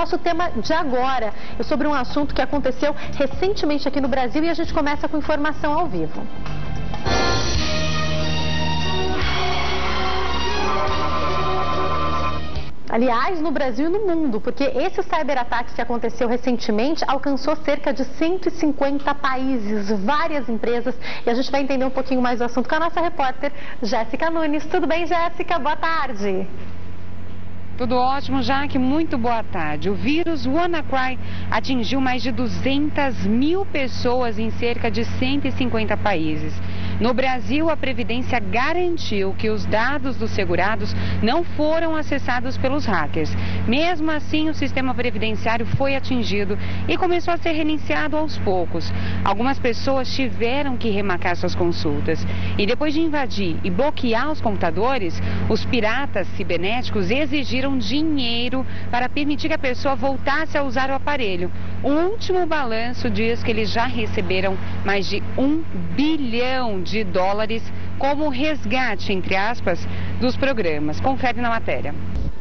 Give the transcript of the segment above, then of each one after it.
nosso tema de agora é sobre um assunto que aconteceu recentemente aqui no Brasil e a gente começa com informação ao vivo. Aliás, no Brasil e no mundo, porque esse cyberataque que aconteceu recentemente alcançou cerca de 150 países, várias empresas, e a gente vai entender um pouquinho mais do assunto com a nossa repórter Jéssica Nunes. Tudo bem, Jéssica? Boa tarde. Tudo ótimo, Jaque. Muito boa tarde. O vírus WannaCry atingiu mais de 200 mil pessoas em cerca de 150 países. No Brasil, a Previdência garantiu que os dados dos segurados não foram acessados pelos hackers. Mesmo assim, o sistema previdenciário foi atingido e começou a ser reiniciado aos poucos. Algumas pessoas tiveram que remarcar suas consultas. E depois de invadir e bloquear os computadores, os piratas cibernéticos exigiram dinheiro para permitir que a pessoa voltasse a usar o aparelho. O último balanço diz que eles já receberam mais de $1 bilhão como resgate, entre aspas, dos programas. Confere na matéria.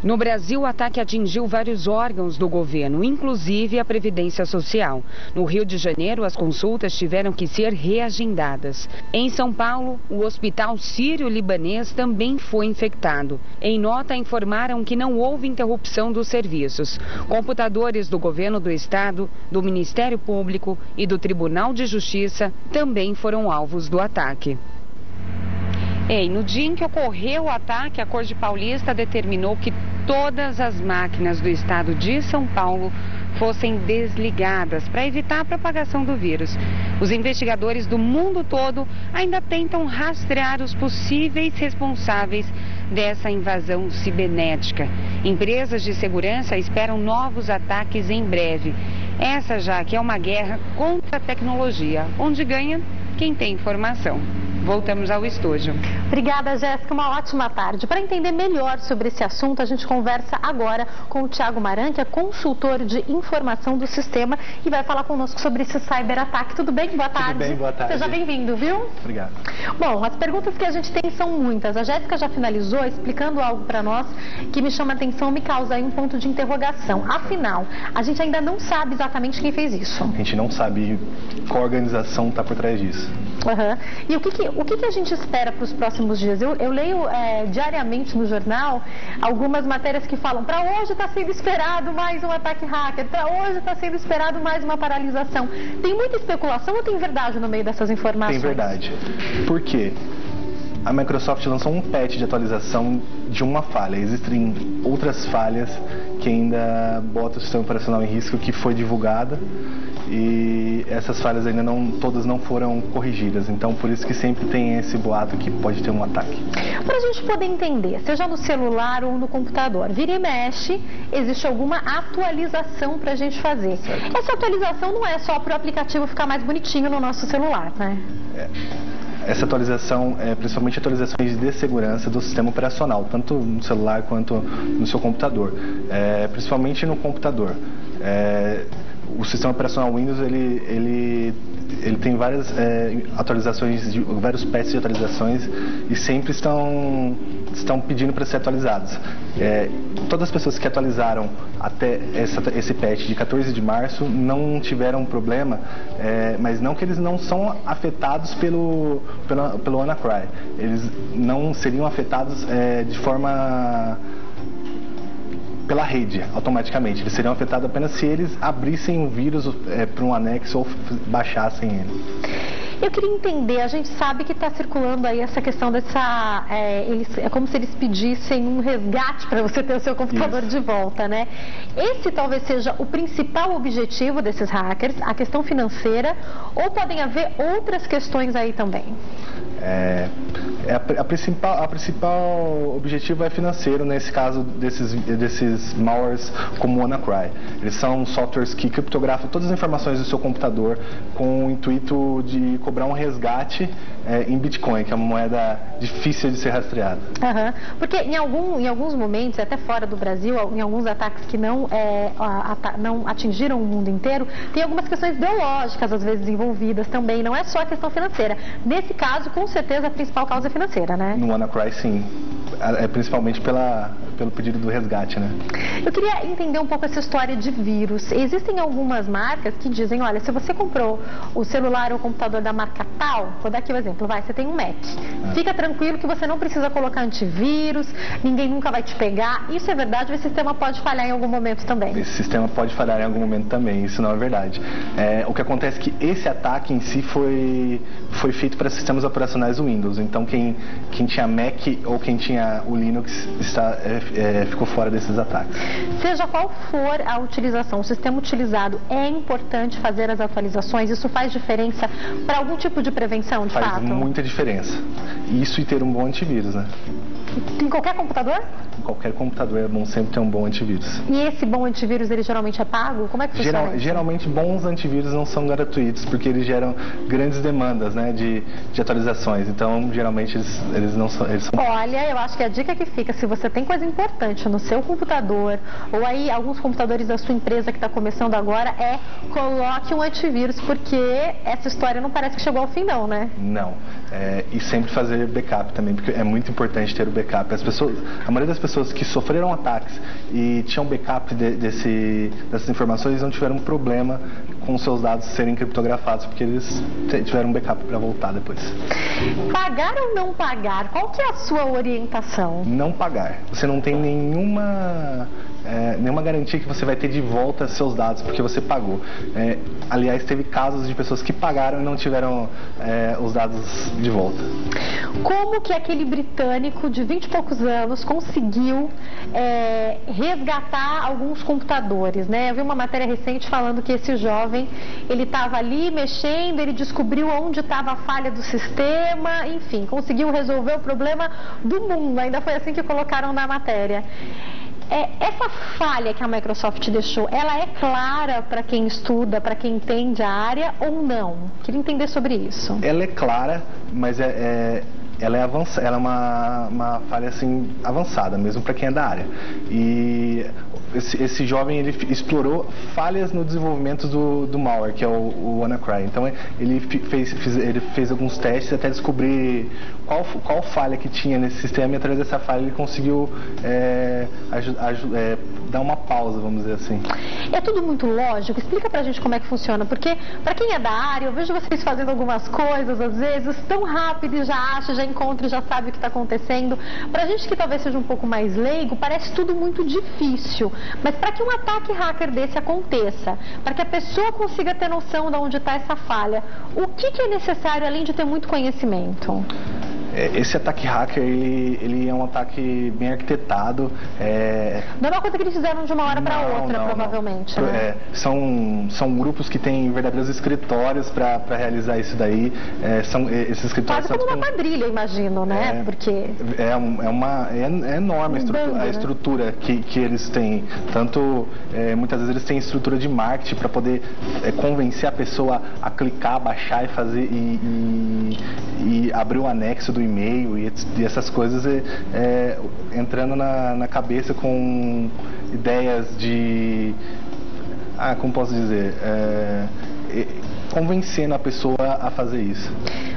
No Brasil, o ataque atingiu vários órgãos do governo, inclusive a Previdência Social. No Rio de Janeiro, as consultas tiveram que ser reagendadas. Em São Paulo, o Hospital Sírio-Libanês também foi infectado. Em nota, informaram que não houve interrupção dos serviços. Computadores do governo do estado, do Ministério Público e do Tribunal de Justiça também foram alvos do ataque. No dia em que ocorreu o ataque, a Corte Paulista determinou que todas as máquinas do estado de São Paulo fossem desligadas para evitar a propagação do vírus. Os investigadores do mundo todo ainda tentam rastrear os possíveis responsáveis dessa invasão cibernética. Empresas de segurança esperam novos ataques em breve. Essa já que é uma guerra contra a tecnologia, onde ganha quem tem informação. Voltamos ao estúdio. Obrigada, Jéssica. Uma ótima tarde. Para entender melhor sobre esse assunto, a gente conversa agora com o Thiago Maran, que é consultor de informação do sistema e vai falar conosco sobre esse cyberataque. Tudo bem? Boa tarde. Tudo bem, boa tarde. Seja bem-vindo, viu? Obrigado. Bom, as perguntas que a gente tem são muitas. A Jéssica já finalizou explicando algo para nós que me chama a atenção, me causa aí um ponto de interrogação. Afinal, a gente ainda não sabe exatamente quem fez isso. A gente não sabe qual organização está por trás disso. Uhum. E o que a gente espera para os próximos dias? Eu leio diariamente no jornal algumas matérias que falam: para hoje está sendo esperado mais um ataque hacker, para hoje está sendo esperado mais uma paralisação. Tem muita especulação ou tem verdade no meio dessas informações? Tem verdade. Por quê? A Microsoft lançou um patch de atualização de uma falha. Existem outras falhas que ainda botam o sistema operacional em risco, que foi divulgada, e essas falhas ainda todas não foram corrigidas. Então, por isso que sempre tem esse boato que pode ter um ataque. Para a gente poder entender, seja no celular ou no computador, vira e mexe, existe alguma atualização para a gente fazer. Certo. Essa atualização não é só para o aplicativo ficar mais bonitinho no nosso celular, né? Essa atualização é principalmente atualizações de segurança do sistema operacional, tanto no celular quanto no seu computador. Principalmente no computador. O sistema operacional Windows ele tem várias atualizações, vários patches de atualizações, e sempre estão pedindo para ser atualizados. Todas as pessoas que atualizaram até esse patch de 14 de março não tiveram problema, mas não que eles não são afetados pelo WannaCry. Eles não seriam afetados de forma pela rede, automaticamente. Eles seriam afetados apenas se eles abrissem o vírus para um anexo ou baixassem ele. Eu queria entender, a gente sabe que está circulando aí essa questão dessa... é como se eles pedissem um resgate para você ter o seu computador de volta, né? Esse talvez seja o principal objetivo desses hackers, a questão financeira, ou podem haver outras questões aí também? A principal objetivo é financeiro, nesse caso desses malwares como o WannaCry. Eles são softwares que criptografam todas as informações do seu computador com o intuito de cobrar um resgate em Bitcoin, que é uma moeda difícil de ser rastreada. Uhum. Porque em alguns momentos, até fora do Brasil, em alguns ataques que não atingiram o mundo inteiro, tem algumas questões ideológicas às vezes envolvidas também, não é só a questão financeira. Nesse caso, com certeza, a principal causa é financeira, né? No WannaCry, sim. principalmente pelo pedido do resgate, né? Eu queria entender um pouco essa história de vírus. Existem algumas marcas que dizem, olha, se você comprou o celular ou o computador da marca tal, vou dar aqui o exemplo, você tem um Mac. Fica tranquilo que você não precisa colocar antivírus, ninguém nunca vai te pegar. Isso é verdade ou esse sistema pode falhar em algum momento também? Esse sistema pode falhar em algum momento também, isso não é verdade. O que acontece é que esse ataque em si foi feito para sistemas operacionais Windows. Então quem tinha Mac ou quem tinha o Linux ficou fora desses ataques. Seja qual for a utilização, o sistema utilizado, é importante fazer as atualizações? Isso faz diferença para algum tipo de prevenção, de fato? Faz muita diferença. Isso e ter um bom antivírus, né? Em qualquer computador? Em qualquer computador é bom sempre ter um bom antivírus. E esse bom antivírus, ele geralmente é pago? Como é que funciona? Geralmente bons antivírus não são gratuitos, porque eles geram grandes demandas, né, de atualizações. Então, geralmente, eles não são... Olha, eu acho que a dica que fica, se você tem coisa importante no seu computador, ou aí alguns computadores da sua empresa que está começando agora, coloque um antivírus, porque essa história não parece que chegou ao fim não, né? Não. E sempre fazer backup também, porque é muito importante ter o backup. A maioria das pessoas que sofreram ataques e tinham backup dessas informações não tiveram problema com seus dados serem criptografados, porque eles tiveram um backup para voltar depois. Pagar ou não pagar? Qual que é a sua orientação? Não pagar. Você não tem nenhuma garantia que você vai ter de volta seus dados, porque você pagou. Aliás, teve casos de pessoas que pagaram e não tiveram os dados de volta. Como que aquele britânico de 20 e poucos anos conseguiu resgatar alguns computadores, né? Eu vi uma matéria recente falando que esse jovem, ele estava ali mexendo, ele descobriu onde estava a falha do sistema, enfim, conseguiu resolver o problema do mundo. Ainda foi assim que colocaram na matéria. Essa falha que a Microsoft deixou, ela é clara para quem estuda, para quem entende a área ou não? Queria entender sobre isso. Ela é clara, mas ela é avançada, ela é uma falha assim avançada, mesmo para quem é da área. E esse jovem, ele explorou falhas no desenvolvimento do malware, que é o WannaCry. Então ele fez alguns testes até descobrir qual falha que tinha nesse sistema, e através dessa falha ele conseguiu dar uma pausa, vamos dizer assim. É tudo muito lógico? Explica pra gente como é que funciona, porque pra quem é da área, eu vejo vocês fazendo algumas coisas, às vezes, tão rápido e já acha, já encontra e já sabe o que está acontecendo. Pra gente que talvez seja um pouco mais leigo, parece tudo muito difícil. Mas para que um ataque hacker desse aconteça, para que a pessoa consiga ter noção de onde está essa falha, o que é necessário além de ter muito conhecimento? Esse ataque hacker, ele é um ataque bem arquitetado. Não é uma coisa que eles fizeram de uma hora para outra, provavelmente. Né? São grupos que têm verdadeiros escritórios para realizar isso daí. Esses escritórios quase como uma quadrilha, imagino, né? Porque é enorme a estrutura que eles têm. Tanto, muitas vezes eles têm estrutura de marketing para poder convencer a pessoa a clicar, baixar e fazer e abrir o anexo do e-mail e essas coisas, entrando na cabeça com ideias de... como posso dizer? Convencendo a pessoa a fazer isso.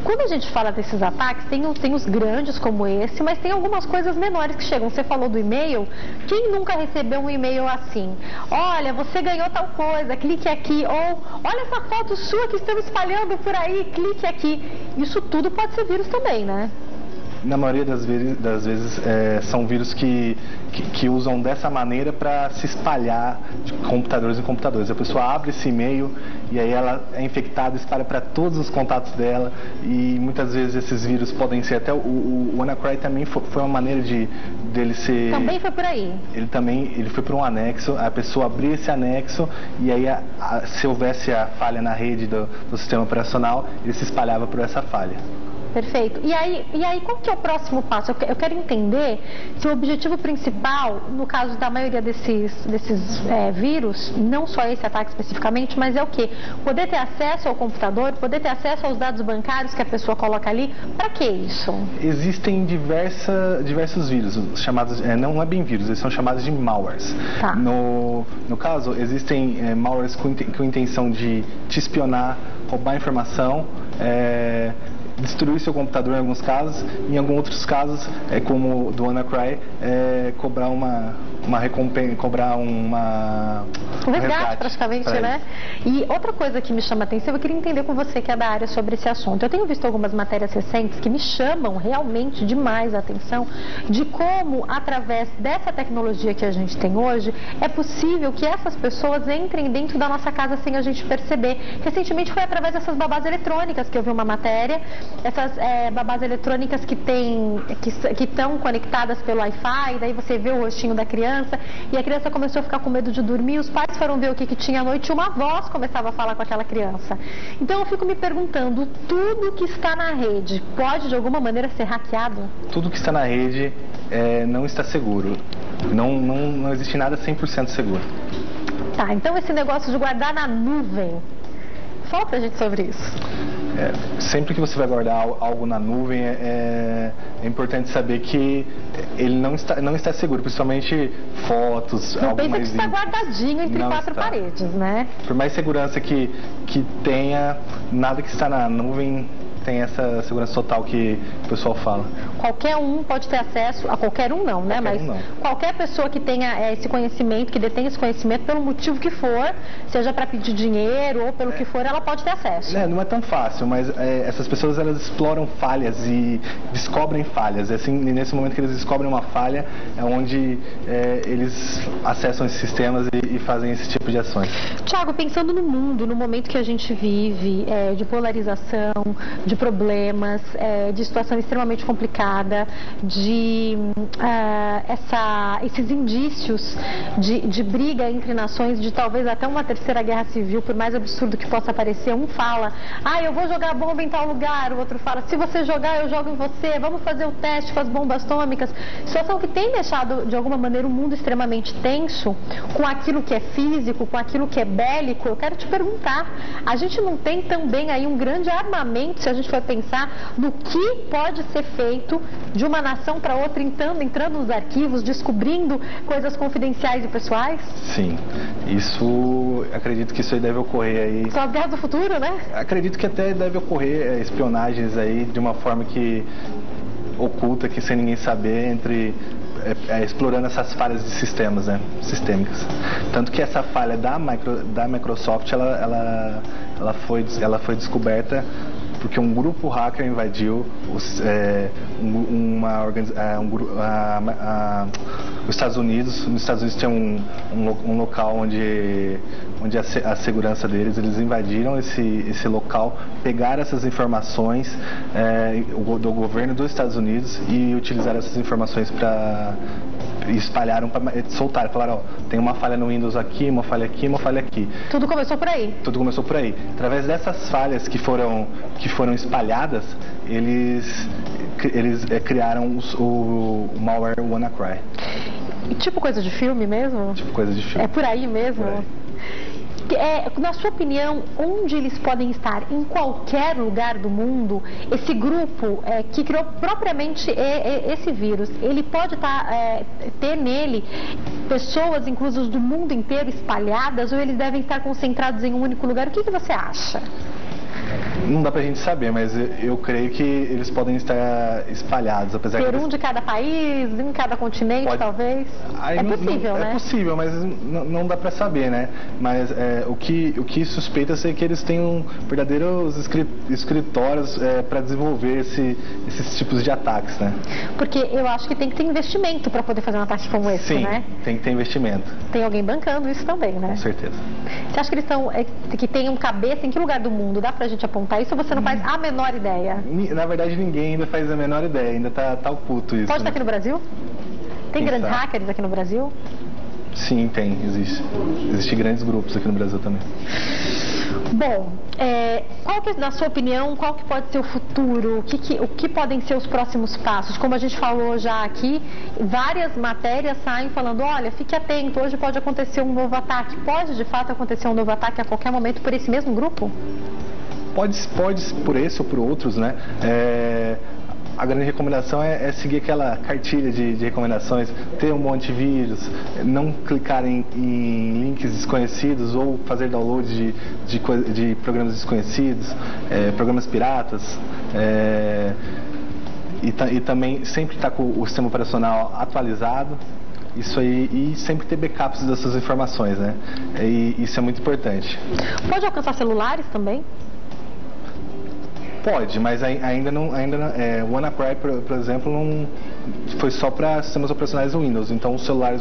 Quando a gente fala desses ataques, tem os grandes como esse, mas tem algumas coisas menores que chegam. Você falou do e-mail. Quem nunca recebeu um e-mail assim? Olha, você ganhou tal coisa, clique aqui. Ou, olha essa foto sua que estão espalhando por aí, clique aqui. Isso tudo pode ser vírus também, né? Na maioria das vezes são vírus que usam dessa maneira para se espalhar de computadores em computadores. A pessoa abre esse e-mail e aí ela é infectada, espalha para todos os contatos dela, e muitas vezes esses vírus podem ser até... O WannaCry também foi uma maneira dele ser... Também foi por aí? Ele foi para um anexo, a pessoa abria esse anexo e aí se houvesse a falha na rede do sistema operacional, ele se espalhava por essa falha. Perfeito. E aí, qual que é o próximo passo? Eu quero entender se o objetivo principal, no caso da maioria desses vírus, não só esse ataque especificamente, mas é o quê? Poder ter acesso ao computador, poder ter acesso aos dados bancários que a pessoa coloca ali. Para que isso? Existem diversos vírus, chamados, não é bem vírus, eles são chamados de malwares. Tá. No caso, existem malwares com intenção de te espionar, roubar informação, destruir seu computador em alguns casos, em alguns outros casos, como o do WannaCry, cobrar uma recompensa, cobrar um resgate praticamente, né? E outra coisa que me chama a atenção, eu queria entender com você que é da área sobre esse assunto. Eu tenho visto algumas matérias recentes que me chamam realmente demais a atenção de como, através dessa tecnologia que a gente tem hoje, é possível que essas pessoas entrem dentro da nossa casa sem a gente perceber. Recentemente foi através dessas babás eletrônicas que eu vi uma matéria, essas babás eletrônicas que estão conectadas pelo Wi-Fi, daí você vê o rostinho da criança e a criança começou a ficar com medo de dormir, os pais foram ver o que tinha à noite e uma voz começava a falar com aquela criança. Então eu fico me perguntando, tudo que está na rede pode de alguma maneira ser hackeado? Tudo que está na rede não está seguro. Não existe nada 100% seguro. Tá, então esse negócio de guardar na nuvem, fala pra gente sobre isso. Sempre que você vai guardar algo na nuvem, é importante saber que ele não está seguro, principalmente fotos, não pensa que está guardadinho entre quatro paredes, né? Por mais segurança que tenha, nada que está na nuvem tem essa segurança total que o pessoal fala. Qualquer um pode ter acesso, a qualquer um não, né? Mas qualquer pessoa que tenha esse conhecimento, que detém esse conhecimento, pelo motivo que for, seja para pedir dinheiro ou pelo que for, ela pode ter acesso. Não é tão fácil, mas essas pessoas, elas exploram falhas e descobrem falhas. Assim, nesse momento que eles descobrem uma falha, é onde eles acessam esses sistemas e fazem esse tipo de ações. Tiago, pensando no mundo, no momento que a gente vive, de polarização, de problemas, de situação extremamente complicada, de esses indícios de briga entre nações, de talvez até uma terceira guerra civil, por mais absurdo que possa parecer. Um fala, eu vou jogar bomba em tal lugar, o outro fala, se você jogar eu jogo em você, vamos fazer o teste com as bombas atômicas. Situação que tem deixado de alguma maneira o mundo extremamente tenso com aquilo que é físico, com aquilo que é bélico. Eu quero te perguntar, a gente não tem também aí um grande armamento, se a gente for pensar no que pode ser feito de uma nação para outra, entrando nos arquivos, descobrindo coisas confidenciais e pessoais? Sim, acredito que isso aí deve ocorrer aí. São as guerras do futuro, né? Acredito que até deve ocorrer espionagens aí de uma forma que oculta, que sem ninguém saber, explorando essas falhas de sistemas, né, sistêmicas. Tanto que essa falha da Microsoft, ela foi descoberta porque um grupo hacker invadiu os Estados Unidos. Nos Estados Unidos tem um local onde a segurança deles, eles invadiram esse local, pegaram essas informações do governo dos Estados Unidos e utilizaram essas informações espalharam, soltaram, falaram, tem uma falha no Windows aqui, uma falha aqui, uma falha aqui. Tudo começou por aí? Tudo começou por aí. Através dessas falhas que foram espalhadas, eles criaram o malware WannaCry. Tipo coisa de filme mesmo? Tipo coisa de filme. É por aí mesmo? Por aí. Na sua opinião, onde eles podem estar? Em qualquer lugar do mundo, esse grupo que criou propriamente esse vírus, ele pode ter nele pessoas, inclusive do mundo inteiro, espalhadas, ou eles devem estar concentrados em um único lugar? O que você acha? Não dá pra gente saber, mas eu creio que eles podem estar espalhados, apesar de um de cada país, em cada continente, talvez. É possível, né? É possível, mas não dá pra saber, né? Mas o que suspeita-se é que eles tenham verdadeiros escritórios para desenvolver esses tipos de ataques, né? Porque eu acho que tem que ter investimento para poder fazer um ataque como esse, né? Sim, tem que ter investimento. Tem alguém bancando isso também, né? Com certeza. Você acha que eles que tenham cabeça em que lugar do mundo? Dá pra gente apontar isso ou você não faz a menor ideia? Na verdade, ninguém ainda faz a menor ideia, ainda tá oculto isso. Pode estar aqui no Brasil? Tem grandes hackers aqui no Brasil? Sim, tem, existe. Existem grandes grupos aqui no Brasil também. Bom, na sua opinião, qual que pode ser o futuro? O que podem ser os próximos passos? Como a gente falou já aqui, várias matérias saem falando, olha, fique atento, hoje pode acontecer um novo ataque. Pode, de fato, acontecer um novo ataque a qualquer momento por esse mesmo grupo? Pode por esse ou por outros, né? a grande recomendação é seguir aquela cartilha de recomendações, ter um monte de vírus, não clicar em links desconhecidos ou fazer download de programas desconhecidos, programas piratas, e também sempre estar com o sistema operacional atualizado. Isso aí, e sempre ter backups das suas informações, né? E isso é muito importante. Pode alcançar celulares também? Pode, mas ainda não. O WannaCry, por exemplo, não foi só para sistemas operacionais do Windows. Então os celulares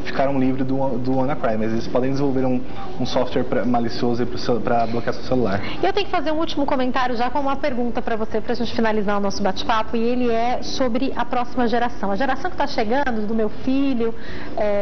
ficaram livres do WannaCry, mas eles podem desenvolver um software malicioso para bloquear seu celular. Eu tenho que fazer um último comentário já com uma pergunta para você, para a gente finalizar o nosso bate-papo, e ele é sobre a próxima geração. A geração que está chegando, do meu filho,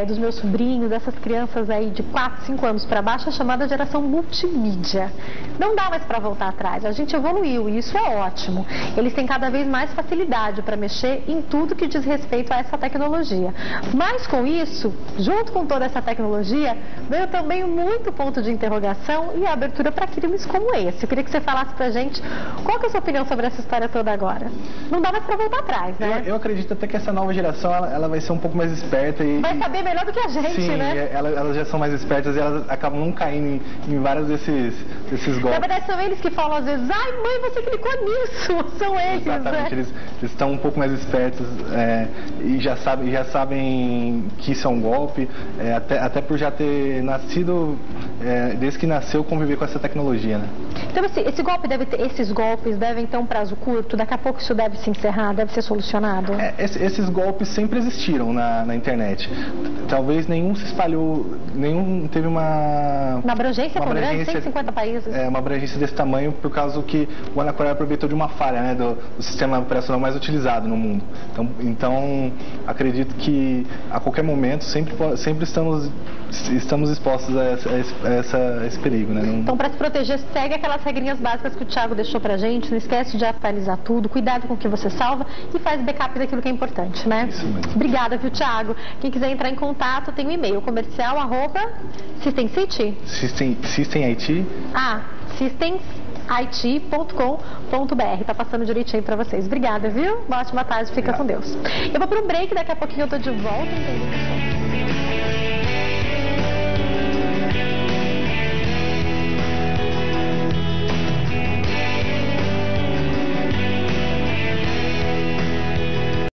dos meus sobrinhos, dessas crianças aí de 4, 5 anos para baixo, é chamada geração multimídia. Não dá mais para voltar atrás, a gente evoluiu e isso é ótimo. Eles têm cada vez mais facilidade para mexer em tudo que diz respeito a essa tecnologia. Mas com isso, junto com toda essa tecnologia, veio também muito ponto de interrogação e abertura para crimes como esse. Eu queria que você falasse pra gente qual que é a sua opinião sobre essa história toda agora. Não dá mais para voltar atrás, né? Eu acredito até que essa nova geração ela vai ser um pouco mais esperta e vai saber melhor do que a gente, sim, né? Elas já são mais espertas e elas acabam não caindo em vários desses golpes. Na verdade, são eles que falam às vezes: ai, mãe, você clicou nisso. São eles, exatamente, né? Eles estão um pouco mais espertos e já sabem que isso é um golpe, até por já ter nascido, desde que nasceu, conviver com essa tecnologia, né? Então esses golpes devem ter um prazo curto, daqui a pouco isso deve se encerrar, deve ser solucionado? Esses golpes sempre existiram na internet. Talvez nenhum se espalhou, nenhum teve uma abrangência tão grande, 150 países. Uma abrangência desse tamanho por causa que o WannaCry aproveitou de uma falha, né, do sistema operacional mais utilizado no mundo. Então acredito que a qualquer momento sempre estamos expostos a esse perigo, né? Então, para se proteger, segue aquelas regrinhas básicas que o Thiago deixou pra gente, não esquece de atualizar tudo, cuidado com o que você salva e faz backup daquilo que é importante, né? Isso mesmo. Obrigada, viu, Thiago? Quem quiser entrar em contato, tem um e-mail, comercial@systemcity. Systemit. systemcity.com.br. Tá passando direitinho pra vocês. Obrigada, viu? Uma ótima tarde, fica com Deus. Eu vou pro break, daqui a pouquinho eu tô de volta.